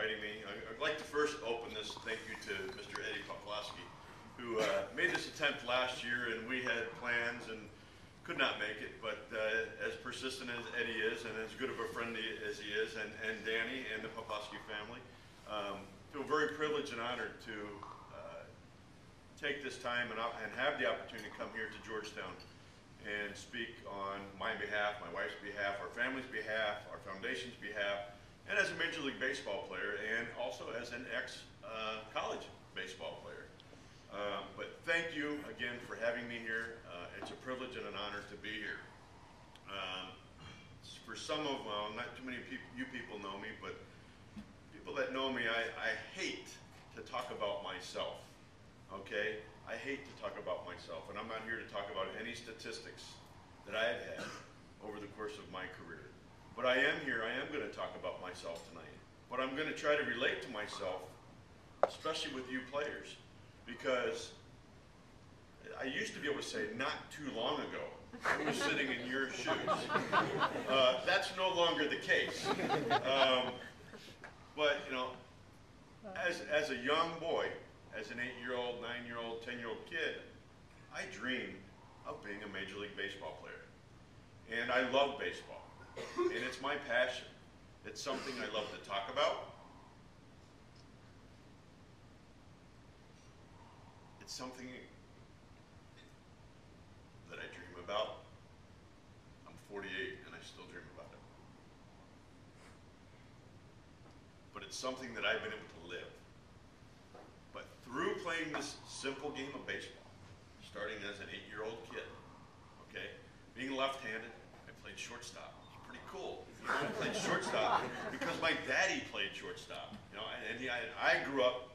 inviting me. I'd like to first open this thank you to Mr. Eddie Poplowski, who made this attempt last year, and we had plans and could not make it, but as persistent as Eddie is, and as good of a friend as he is, and Danny and the Poplowski family, feel very privileged and honored to take this time and have the opportunity to come here to Georgetown and speak on my behalf, my wife's behalf, our family's behalf, our foundation's behalf, and as a Major League Baseball player, and also as an ex-college baseball player. But thank you again for having me here. It's a privilege and an honor to be here. For some of, well, not too many you people know me, but people that know me, I hate to talk about myself, okay? I hate to talk about myself, and I'm not here to talk about any statistics that I have had over the course of my career. But I am here, I am going to talk about myself tonight. But I'm going to try to relate to myself, especially with you players, because I used to be able to say, not too long ago, I was sitting in your shoes. That's no longer the case. But, you know, as a young boy, as an 8-year-old, 9-year-old, 10-year-old kid, I dreamed of being a Major League Baseball player. And I love baseball. And it's my passion. It's something I love to talk about. It's something that I dream about. I'm 48 and I still dream about it. But it's something that I've been able to live. But through playing this simple game of baseball, starting as an 8-year-old kid, okay, being left-handed, I played shortstop. Pretty cool. You know, I played shortstop because my daddy played shortstop. You know, and I grew up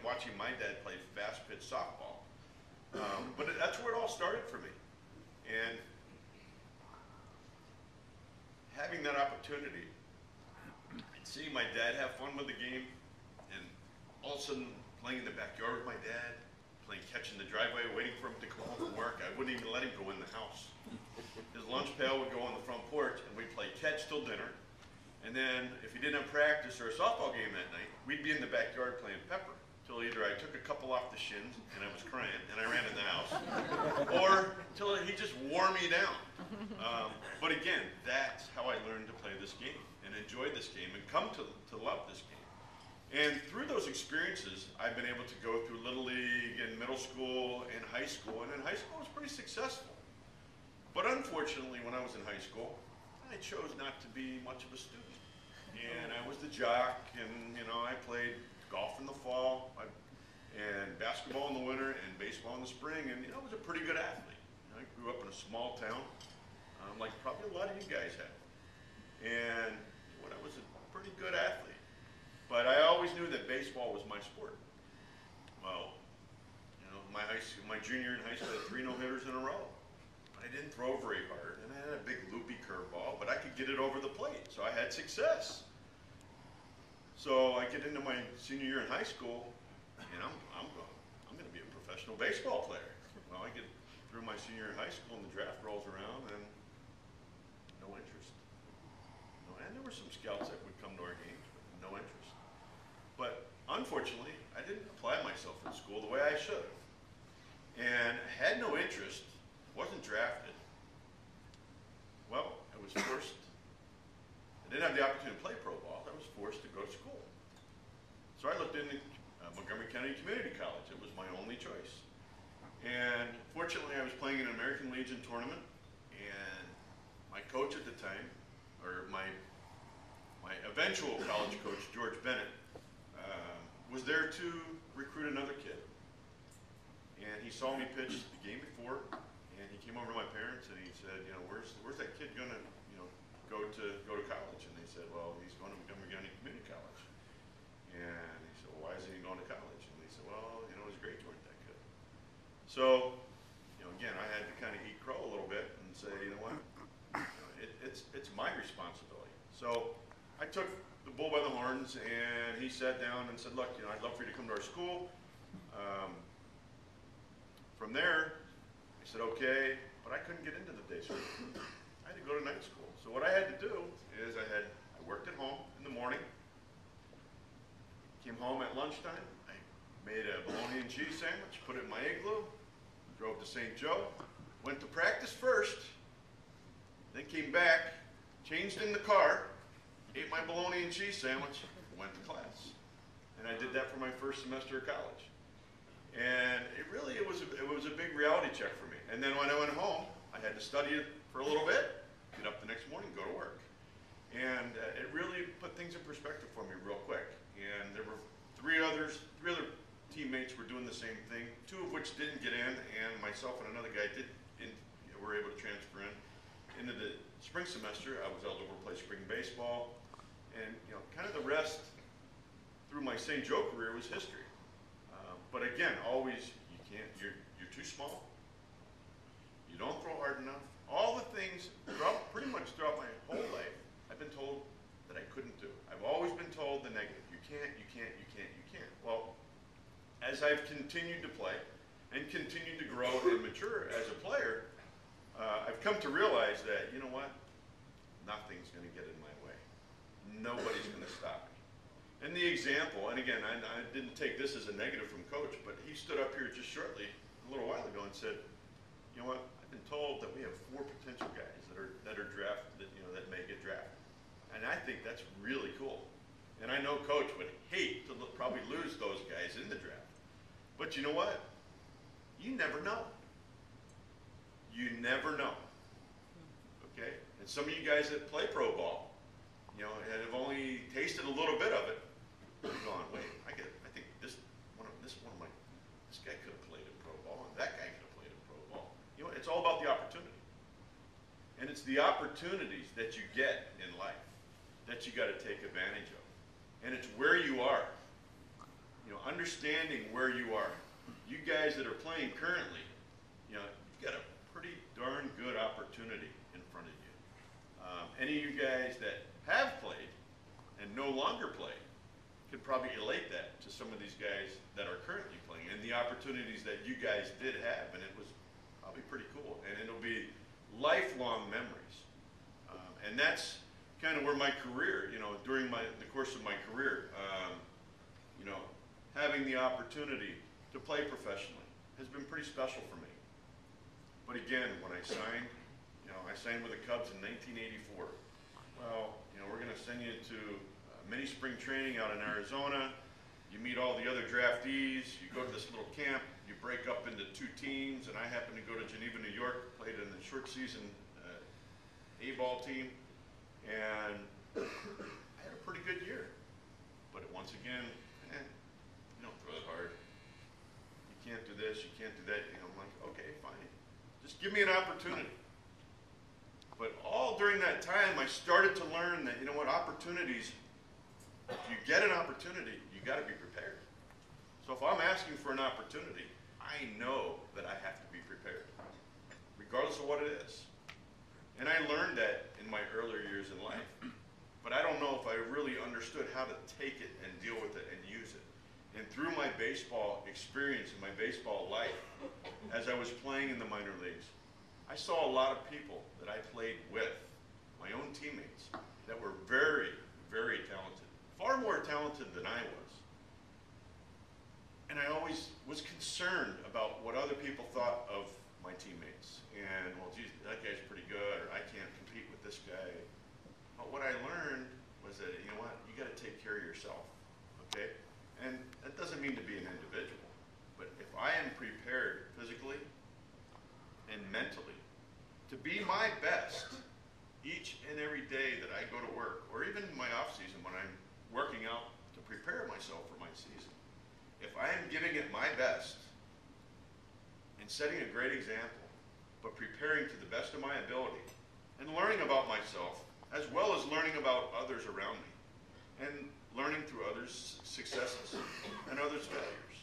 watching my dad play fast pitch softball. But that's where it all started for me. And having that opportunity and seeing my dad have fun with the game, and all of a sudden playing in the backyard with my dad, playing catch in the driveway, waiting for him to come home from work. I wouldn't even let him go in the house. His lunch pail would go on the front porch, and we'd play catch till dinner. And then, if he didn't have practice or a softball game that night, we'd be in the backyard playing pepper, till either I took a couple off the shins, and I was crying, and I ran in the house, or till he just wore me down. But again, that's how I learned to play this game, and enjoy this game, and come to love this game. And through those experiences, I've been able to go through Little League, and middle school, and high school, and in high school I was pretty successful. But unfortunately, when I was in high school, I chose not to be much of a student. And I was the jock, and you know, I played golf in the fall, and basketball in the winter, and baseball in the spring, and you know, I was a pretty good athlete. I grew up in a small town, like probably a lot of you guys have. And when I was a pretty good athlete. But I always knew that baseball was my sport. Well, you know, my junior in high school, I had 3 no-hitters in a row. I didn't throw very hard, and I had a big loopy curveball, but I could get it over the plate, so I had success. So I get into my senior year in high school, and I'm going to be a professional baseball player. Well, I get through my senior year in high school, and the draft rolls around, and no interest. And there were some scouts that would come to our games, but no interest. But unfortunately, I didn't apply myself in school the way I should have, and had no interest. Wasn't drafted. Well, I was forced. I didn't have the opportunity to play pro ball. I was forced to go to school. So I looked into Montgomery County Community College. It was my only choice. And fortunately, I was playing in an American Legion tournament, and my coach at the time, or my eventual college coach, George Bennett, was there to recruit another kid. And he saw me pitch the game before. And he came over to my parents and he said, you know, where's that kid gonna, you know, go to college? And they said, well, he's going to Montgomery County Community College. And he said, well, why isn't he going to college? And they said, well, you know, his grades weren't that good. So, you know, again, I had to kind of eat crow a little bit and say, you know what, it's my responsibility. So I took the bull by the horns, and he sat down and said, look, you know, I'd love for you to come to our school. From there, I said, okay, but I couldn't get into the day school. I had to go to night school. So what I had to do is I worked at home in the morning, Came home at lunchtime, I made a bologna and cheese sandwich, put it in my igloo, drove to St. Joe, went to practice first, then came back, changed in the car, ate my bologna and cheese sandwich, went to class. And I did that for my first semester of college. And it was a big reality check for me. And then when I went home, I had to study it for a little bit, get up the next morning, go to work. And it really put things in perspective for me real quick. And there were three other teammates were doing the same thing, two of which didn't get in, and myself and another guy were able to transfer in. Into the spring semester, I was eligible to play spring baseball, and kind of the rest through my St. Joe career was history. But again, always you're too small. You don't throw hard enough. All the things pretty much throughout my whole life, I've been told that I couldn't do. I've always been told the negative. You can't, you can't, you can't, you can't. Well, as I've continued to play and continued to grow and mature as a player, I've come to realize that, you know what? Nothing's going to get in my way. Nobody's going to stop me. And the example, and again, I didn't take this as a negative from Coach, but he stood up here just shortly, a little while ago, and said, you know what? I've been told that we have 4 potential guys that are drafted, that may get drafted. And I think that's really cool. And I know Coach would hate to probably lose those guys in the draft. But you know what? You never know. You never know. Okay? And some of you guys that play pro ball, have only tasted a little bit of it. You're going, wait, I think this guy could have played in pro ball, and that guy could have played in pro ball. It's all about the opportunity. And it's the opportunities that you get in life that you got to take advantage of. And it's where you are. Understanding where you are. You guys that are playing currently, you've got a pretty darn good opportunity in front of you. Any of you guys that have played and no longer play could probably relate that to some of these guys that are currently playing and the opportunities that you guys did have, and it was probably pretty cool. And it'll be lifelong memories. And that's kind of where my career, during the course of my career, having the opportunity to play professionally has been pretty special for me. But again, when I signed, I signed with the Cubs in 1984. Well, we're going to send you to mini spring training out in Arizona. You meet all the other draftees. You go to this little camp. You break up into 2 teams, and I happened to go to Geneva, New York, played in the short season A-ball team, and I had a pretty good year. But once again, you don't throw it hard. You can't do this, you can't do that. I'm like, okay, fine. Just give me an opportunity. But all during that time, I started to learn that, opportunities, if you get an opportunity, you got to be prepared. So if I'm asking for an opportunity, I know that I have to be prepared, regardless of what it is. And I learned that in my earlier years in life. But I don't know if I really understood how to take it and deal with it and use it. And through my baseball experience and my baseball life, as I was playing in the minor leagues, I saw a lot of people that I played with, my own teammates, that were very, very talented. Far more talented than I was. And I always was concerned about what other people thought of my teammates. And, well, geez, that guy's pretty good, or I can't compete with this guy. But what I learned was that, you got to take care of yourself, okay? And that doesn't mean to be an individual. But if I am prepared physically and mentally to be my best each and every day that I go to work, or even in my off season when I'm working out to prepare myself for my season, if I am giving it my best and setting a great example, but preparing to the best of my ability and learning about myself as well as learning about others around me and learning through others' successes and others' failures,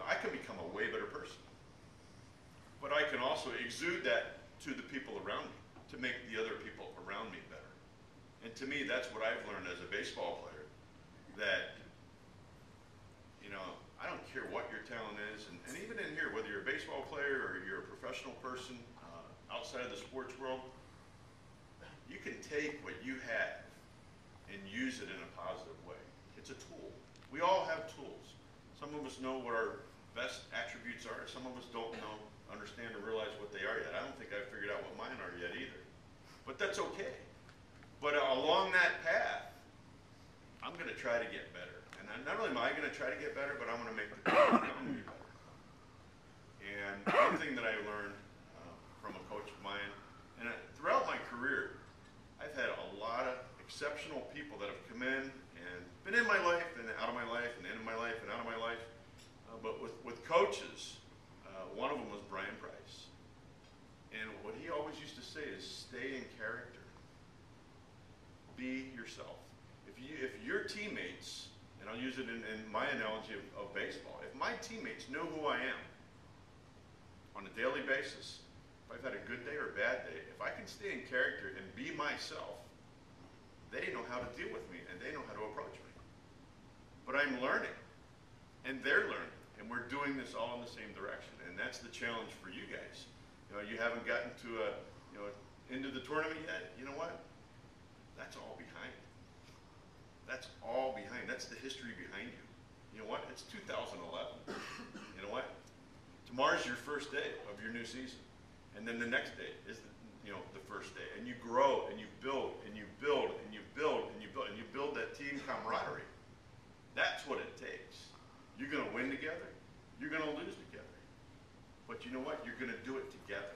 I can become a way better person. But I can also exude that to the people around me to make the other people around me better. And to me, that's what I've learned as a baseball player, that, I don't care what your talent is, and even in here, whether you're a baseball player or you're a professional person outside of the sports world, you can take what you have and use it in a positive way. It's a tool. We all have tools. Some of us know what our best attributes are. Some of us don't know, understand, or realize what they are yet. I don't think I've figured out what mine are yet either. But that's okay. But along that path, I'm going to try to get better. And not only am I going to try to get better, but I'm going to make the team be better. And one thing that I learned from a coach of mine, and throughout my career, I've had a lot of exceptional people that have come in and been in my life and out of my life and in my life and out of my life. But with coaches, one of them was Brian Price. And what he always used to say is stay in character. Be yourself. If your teammates, and I'll use it in my analogy of baseball, if my teammates know who I am on a daily basis, if I've had a good day or a bad day, if I can stay in character and be myself, they know how to deal with me and they know how to approach me. But I'm learning and they're learning and we're doing this all in the same direction, and that's the challenge for you guys. You know, you haven't gotten to into the tournament yet. You know what? That's all behind. That's all behind. That's the history behind you. You know what? It's 2011. You know what? Tomorrow's your first day of your new season. And then the next day is the first day. And you grow and you build and you build and you build and you build and you build that team camaraderie. That's what it takes. You're going to win together. You're going to lose together. But you know what? You're going to do it together.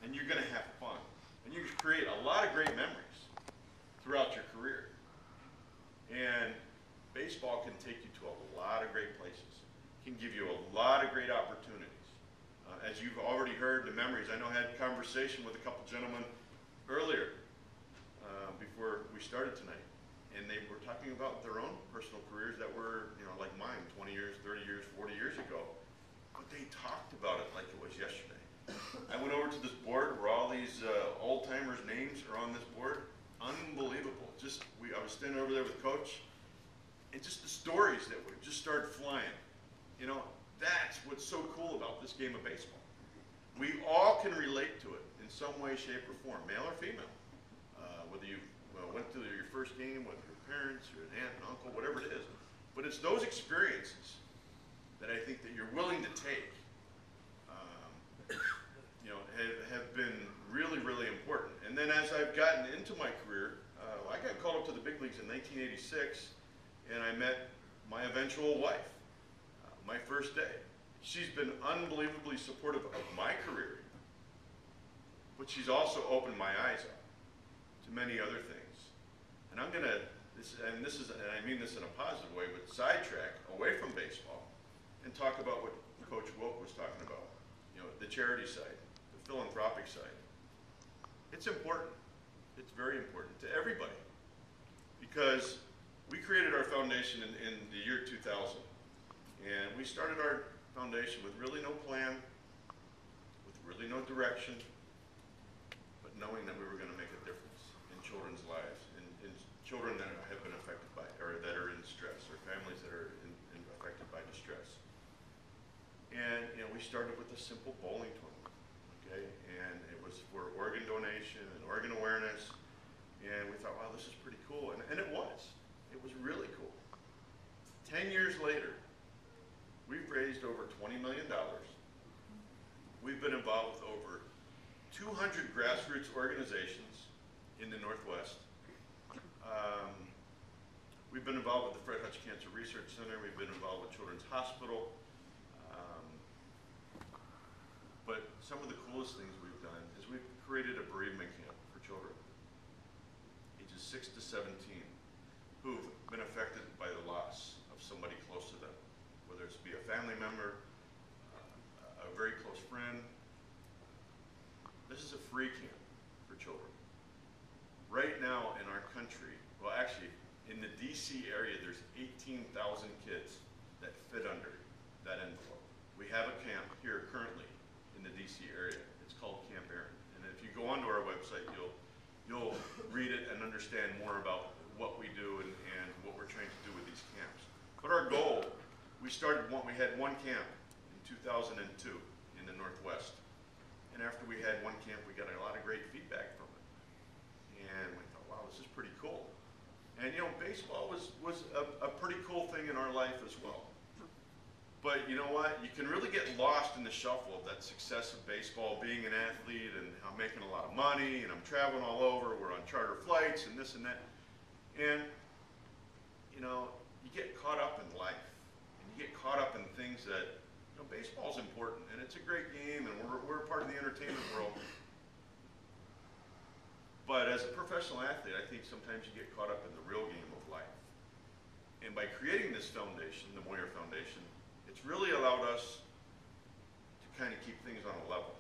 And you're going to have fun. And you create a lot of great memories throughout your career. And baseball can take you to a lot of great places. It can give you a lot of great opportunities. As you've already heard, the memories. I know I had a conversation with a couple gentlemen earlier before we started tonight. And they were talking about their own personal careers that were, like mine, 20 years, 30 years, 40 years ago. But they talked about it like it was yesterday. I went over to this board where all these old-timers' names are on this board. Unbelievable. I was standing over there with Coach, and just the stories that would just start flying. That's what's so cool about this game of baseball. We all can relate to it in some way, shape, or form, male or female. Whether you went to your first game with your parents, or an aunt and uncle, whatever it is. But it's those experiences that I think that you're willing to take, have been really, really important. And then as I've gotten into my career, I got called up to the big leagues in 1986, and I met my eventual wife, my first day. She's been unbelievably supportive of my career, but she's also opened my eyes up to many other things. And I'm going to, and I mean this in a positive way, but sidetrack away from baseball and talk about what Coach Wilk was talking about, the charity side, the philanthropic side. It's important. It's very important to everybody, because we created our foundation in the year 2000, and we started our foundation with really no plan, with really no direction, but knowing that we were going to make a difference in children's lives, in children that have been affected by, or that are in stress, or families that are affected by distress. And we started with a simple bowling tournament, okay? And it was for organ donation and organ awareness. And we thought, wow, this is pretty cool. And it was. It was really cool. 10 years later, we've raised over $20 million. We've been involved with over 200 grassroots organizations in the Northwest. We've been involved with the Fred Hutch Cancer Research Center. We've been involved with Children's Hospital. But some of the coolest things we've done is we've created a bereavement camp for children, ages 6 to 17, who've been affected by the loss of somebody close to them, whether it's be a family member, a very close friend. This is a free camp for children. Right now in our country, well actually in the DC area, there's 18,000 kids that fit under that envelope. We have a camp here currently in the DC area. It's called Camp Aaron. And if you go onto our website, you'll read it and understand more about what we do and what we're trying to do with these camps. But our goal, we had one camp in 2002 in the Northwest. And after we had one camp, we got a lot of great feedback from it. And we thought, wow, this is pretty cool. And baseball was a pretty cool thing in our life as well. But you know what? You can really get lost in the shuffle of that success of baseball, being an athlete, and I'm making a lot of money, and I'm traveling all over, we're on charter flights, and this and that. And, you get caught up in life, and you get caught up in things that, baseball's important, and it's a great game, and we're a part of the entertainment world. But as a professional athlete, I think sometimes you get caught up in the real game of life. And by creating this foundation, the Moyer Foundation, it's really allowed us to kind of keep things on a level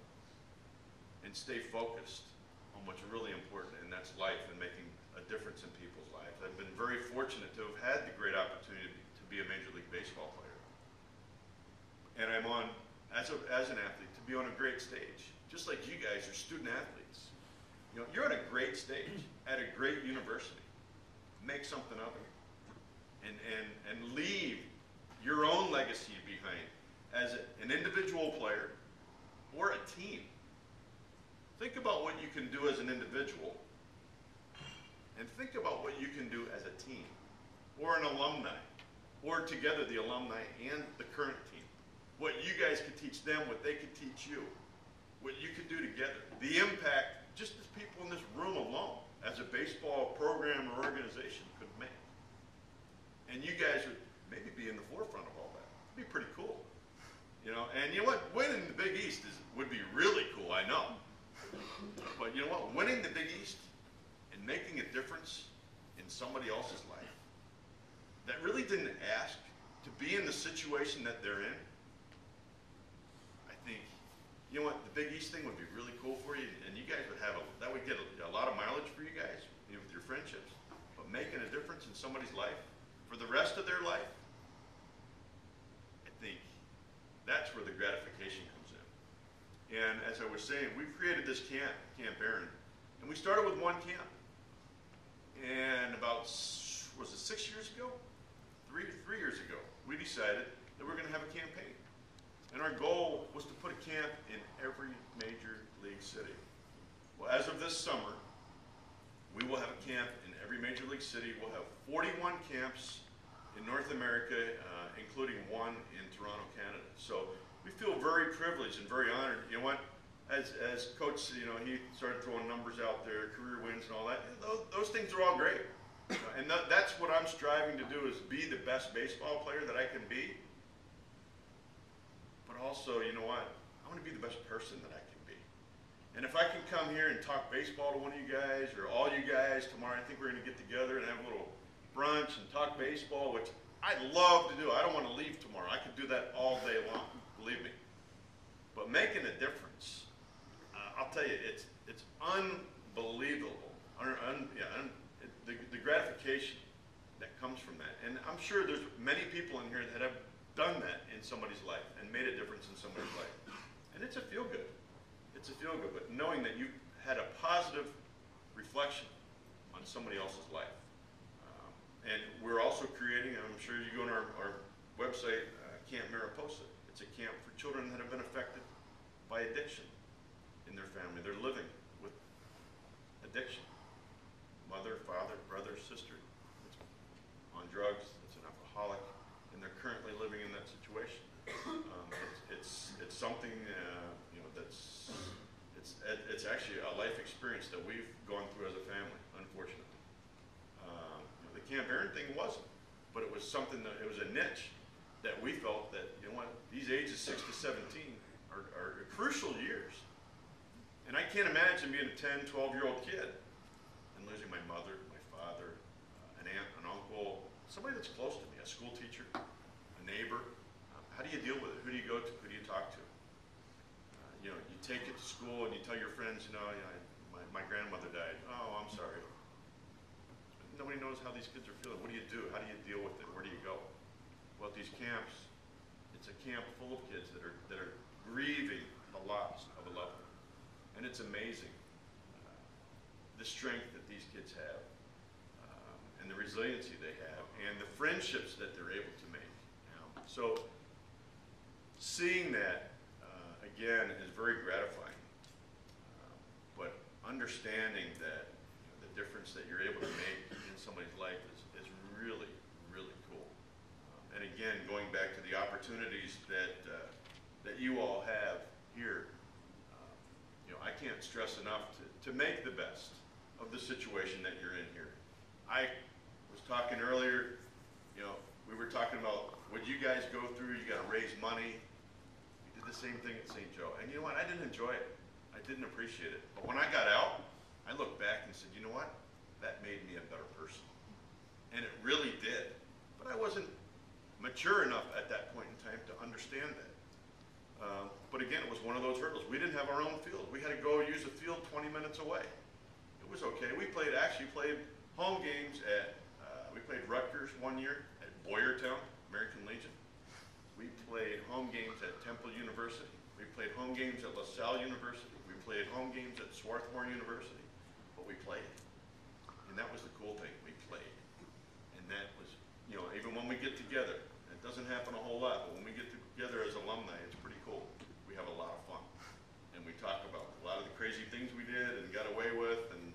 and stay focused on what's really important, and that's life and making a difference in people's lives. I've been very fortunate to have had the great opportunity to be a Major League Baseball player. And I'm on, as an athlete, to be on a great stage, just like you guys are student athletes. You're on a great stage at a great university. Make something of it, and leave your own legacy behind as an individual player or a team. Think about what you can do as an individual, and think about what you can do as a team, or an alumni, or together the alumni and the current team. What you guys could teach them, what they could teach you, what you could do together. The impact just as people in this room alone, as a baseball program or organization, could make. And you guys would maybe be in the forefront of all that. It'd be pretty cool. And you know what? Winning the Big East would be really cool, I know. But you know what? Winning the Big East and making a difference in somebody else's life that really didn't ask to be in the situation that they're in, I think, you know what? The Big East thing would be really cool for you, and you guys would have that would get a lot of mileage for you guys, with your friendships. But making a difference in somebody's life for the rest of their life, I think that's where the gratification comes in. And as I was saying, we've created this camp, Camp Aaron, and we started with one camp. And about, was it 6 years ago? Three years ago, we decided that we're going to have a campaign. And our goal was to put a camp in every major league city. Well, as of this summer, we will have a camp in every major league city. We'll have 41 camps in North America, including one in Toronto, Canada. So we feel very privileged and very honored. You know what? As Coach, he started throwing numbers out there, career wins and all that. Those things are all great. And that's what I'm striving to do, is be the best baseball player that I can be. But also, you know what? I want to be the best person that I can be. And if I can come here and talk baseball to one of you guys, or all you guys tomorrow, I think we're going to get together and have a little brunch and talk baseball, which I'd love to do. I don't want to leave tomorrow. I could do that all day long, believe me. But making a difference, I'll tell you, it's unbelievable. The gratification that comes from that. And I'm sure there's many people in here that have done that in somebody's life and made a difference in somebody's life. And it's a feel-good. It's a feel-good, but knowing that you had a positive reflection on somebody else's life. And we're also creating, I'm sure you go on our website, Camp Mariposa. It's a camp for children that have been affected by addiction in their family. They're living with addiction. Mother, father, brother, sister, that's on drugs, that's an alcoholic, and they're currently living in that situation. It's something it's actually a life experience that we've gone through as a family, unfortunately. The Camp Aaron thing wasn't, but it was something that, it was a niche that we felt that, you know what, these ages 6 to 17 are crucial years. And I can't imagine being a 10, 12-year-old kid and losing my mother, my father, an aunt, an uncle, somebody that's close to me, a school teacher, a neighbor. How do you deal with it? Who do you go to? Who do you talk to? You take it to school and you tell your friends, my grandmother died. Oh, I'm sorry. Nobody knows how these kids are feeling. What do you do? How do you deal with it? Where do you go? Well, at these camps, it's a camp full of kids that are grieving the loss of a loved one. And it's amazing the strength that these kids have, and the resiliency they have, and the friendships that they're able to make. So seeing that, again, is very gratifying. But understanding that the difference that you're able to make in somebody's life is really, really cool. And again, going back to the opportunities that you all have here, you know, I can't stress enough to make the best of the situation that you're in here. I was talking earlier, you know, we were talking about what you guys go through. You got to raise money. We did the same thing at St. Joe. And you know what? I didn't enjoy it. I didn't appreciate it. But when I got out, I looked back and said, you know what? That made me a better person. And it really did. But I wasn't mature enough at that point in time to understand that. But again, it was one of those hurdles. We didn't have our own field. We had to go use a field 20 minutes away. It was okay. We actually played home games at, we played Rutgers one year at Boyertown, American Legion. We played home games at Temple University. We played home games at LaSalle University. We played home games at Swarthmore University. But we played. And that was the cool thing. We played. And that was, you know, even when we get together, it doesn't happen a whole lot, but when we get together as alumni, it's pretty cool. We have a lot of fun. And we talk about a lot of the crazy things we did and got away with and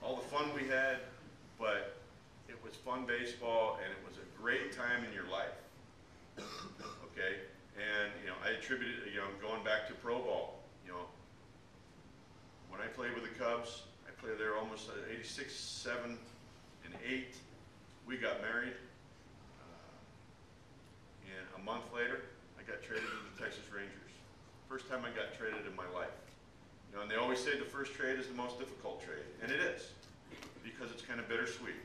all the fun we had, but it was fun baseball and it was a great time in your life. Okay? And, you know, I attribute it, you know, going back to pro ball, you know, when I played with the Cubs, I played there almost 86, 7, and 8. We got married. And a month later, I got traded to the Texas Rangers. First time I got traded in my life. You know, and they always say the first trade is the most difficult trade. And it is, because it's kind of bittersweet.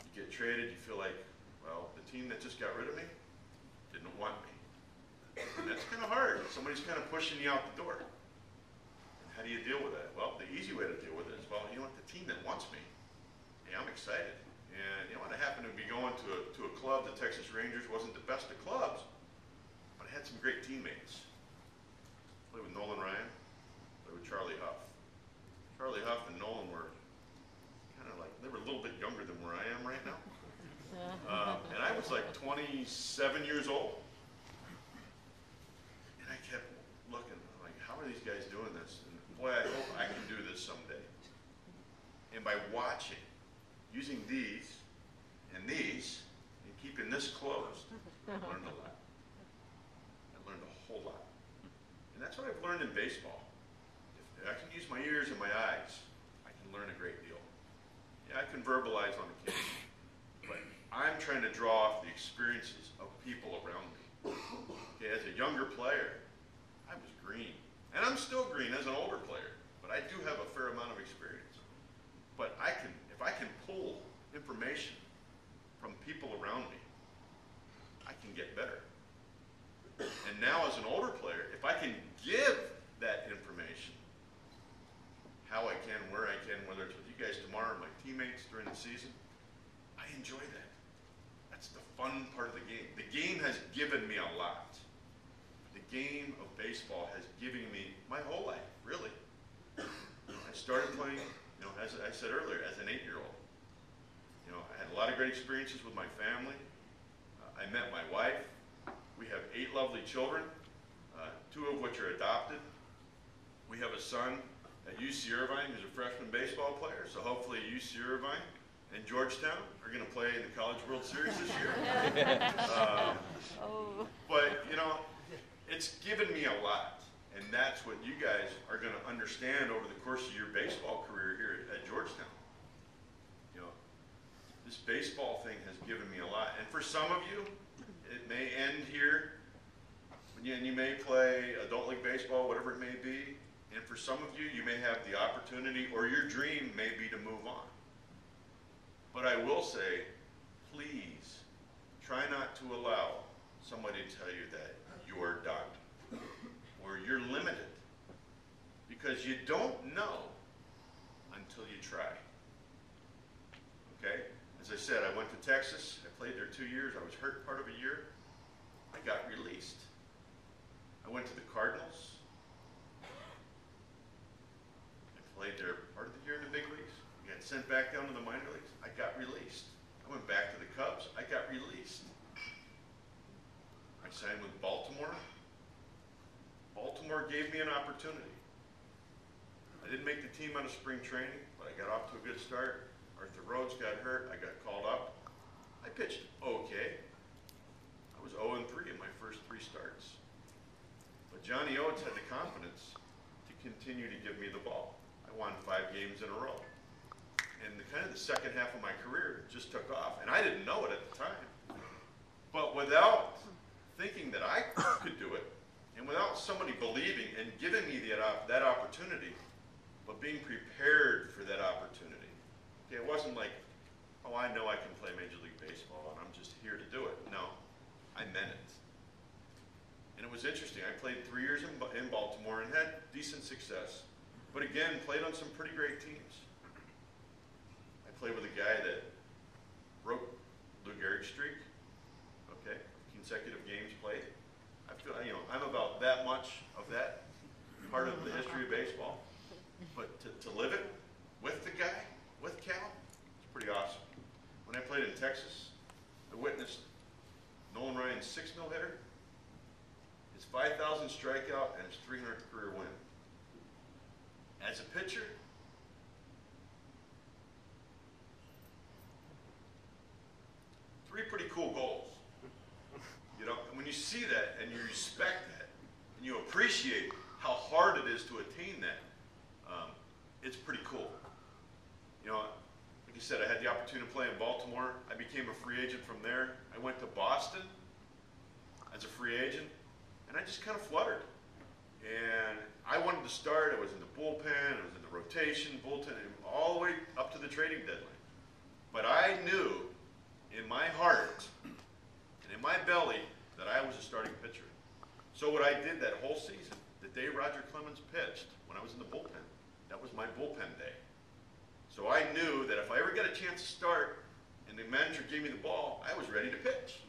You get traded, you feel like, well, the team that just got rid of me didn't want me. And that's kind of hard. Somebody's kind of pushing you out the door. And how do you deal with that? Well, the easy way to deal with it is, well, you know what, the team that wants me, hey, I'm excited. And you know what, I happened to be going to a club, the Texas Rangers wasn't the best of clubs, but I had some great teammates. Played with Nolan Ryan, played with Charlie Huff. Charlie Huff and Nolan were kind of like, they were a little bit younger than where I am right now. And I was like 27 years old. And I kept looking, like, how are these guys doing this? And boy, I hope I can do this someday. And by watching, using these, and keeping this closed, I learned a lot. I learned a whole lot. And that's what I've learned in baseball. If I can use my ears and my eyes, I can learn a great deal. Yeah, I can verbalize on occasion, but I'm trying to draw off the experiences of people around me. Okay, as a younger player, I was green. And I'm still green as an older player, but I do have a fair amount of experience. But if I can pull information from people around me, I can get better. And now as an older player, if I can give that information, how I can, where I can, whether it's with you guys tomorrow or my teammates during the season, I enjoy that. That's the fun part of the game. The game has given me a lot. The game of baseball has given me my whole life, really. I started playing, you know, as I said earlier, as an 8-year-old. You know, I had a lot of great experiences with my family. I met my wife. We have 8 lovely children, 2 of which are adopted. We have a son at UC Irvine who's a freshman baseball player, so hopefully UC Irvine and Georgetown are going to play in the College World Series this year. But, you know, it's given me a lot, and that's what you guys are going to understand over the course of your baseball career here at Georgetown. You know, this baseball thing has given me a lot, and for some of you, it may end here, and you may play adult league baseball, whatever it may be, and for some of you, you may have the opportunity, or your dream may be to move on. But I will say, please, try not to allow somebody to tell you that you're done, or you're limited, because you don't know until you try. Okay? As I said, I went to Texas. I played there 2 years. I was hurt part of a year. I got released. I went to the Cardinals. I played there part of the year in the big leagues. I got sent back down to the minor leagues. I got released. I went back to the Cubs. I got released. I signed with Baltimore. Baltimore gave me an opportunity. I didn't make the team out of spring training, but I got off to a good start. Arthur Rhodes got hurt, I got called up. I pitched okay. I was 0-3 in my first 3 starts. But Johnny Oates had the confidence to continue to give me the ball. I won 5 games in a row. And kind of the second half of my career just took off. And I didn't know it at the time. But without thinking that I could do it, and without somebody believing and giving me that opportunity, but being prepared for that opportunity. Okay, it wasn't like, oh, I know I can play Major League Baseball and I'm just here to do it. No, I meant it. And it was interesting. I played 3 years in Baltimore and had decent success. But again, played on some pretty great teams. I played with a guy that broke Lou Gehrig's streak. Okay, consecutive games played. I feel, I'm about that much of that part of the history of baseball. But to live it with the guy, with Cal, it's pretty awesome. When I played in Texas, I witnessed Nolan Ryan's 6 no-hitter, his 5,000 strikeout, and his 300th career win. As a pitcher, three pretty cool goals. And when you see that and you respect that and you appreciate how hard it is to attain that, it's pretty cool. Like you said, I had the opportunity to play in Baltimore. I became a free agent from there. I went to Boston as a free agent, and I just kind of fluttered. And I wanted to start. I was in the bullpen, I was in the rotation, bullpen, all the way up to the trading deadline. But I knew in my heart and in my belly that I was a starting pitcher. So what I did that whole season, the day Roger Clemens pitched, when I was in the bullpen, that was my bullpen day. So I knew that if I ever got a chance to start and the manager gave me the ball, I was ready to pitch.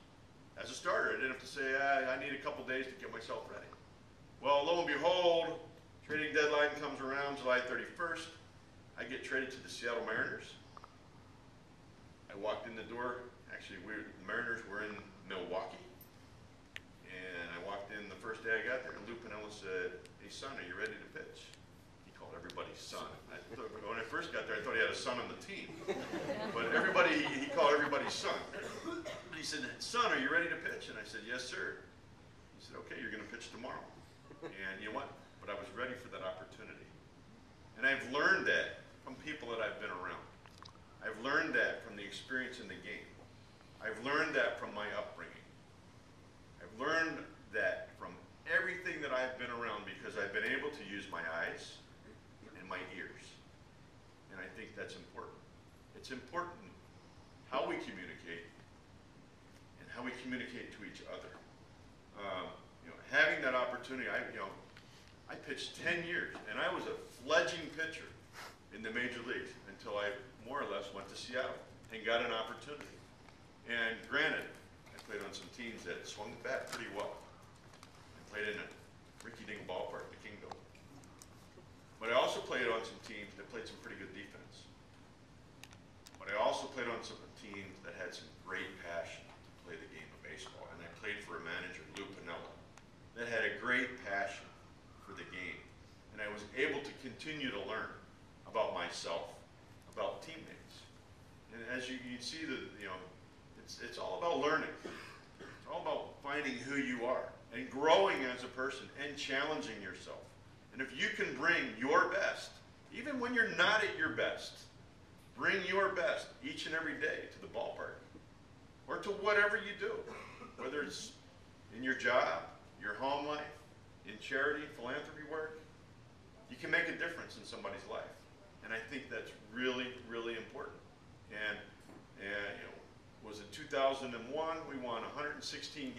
As a starter, I didn't have to say, I need a couple days to get myself ready. Well, lo and behold, trading deadline comes around July 31st. I get traded to the Seattle Mariners. I walked in the door. Actually, the Mariners were in Milwaukee. And I walked in the first day I got there, and Lou Piniella said, hey, son, are you ready to pitch? He called everybody son. When I first got there, I thought he had a son on the team. But he called everybody son. And he said, son, are you ready to pitch? And I said, yes, sir. He said, okay, you're going to pitch tomorrow. And you know what? But I was ready for that opportunity. And I've learned that from people that I've been around. I've learned that from the experience in the game. I've learned that from my upbringing. I've learned that from everything that I've been around because I've been able to use my eyes and my ears. And I think that's important. It's important how we communicate and how we communicate to each other. Having that opportunity, I pitched 10 years, and I was a fledgling pitcher in the major leagues until I more or less went to Seattle and got an opportunity. And granted, I played on some teams that swung the bat pretty well. I played in a rinky-dink ballpark, the Kingdom. But I also played on some teams that played some pretty good defense. But I also played on some teams that had some great passion to play the game of baseball. And I played for a manager, Lou Piniella, that had a great passion for the game. And I was able to continue to learn about myself, about teammates. And as you see, it's all about learning. It's all about finding who you are and growing as a person and challenging yourself. And if you can bring your best, even when you're not at your best, bring your best each and every day to the ballpark or to whatever you do, whether it's in your job, your home life, in charity, philanthropy work, you can make a difference in somebody's life. And I think that's really, really important. And was in 2001, we won 116 games.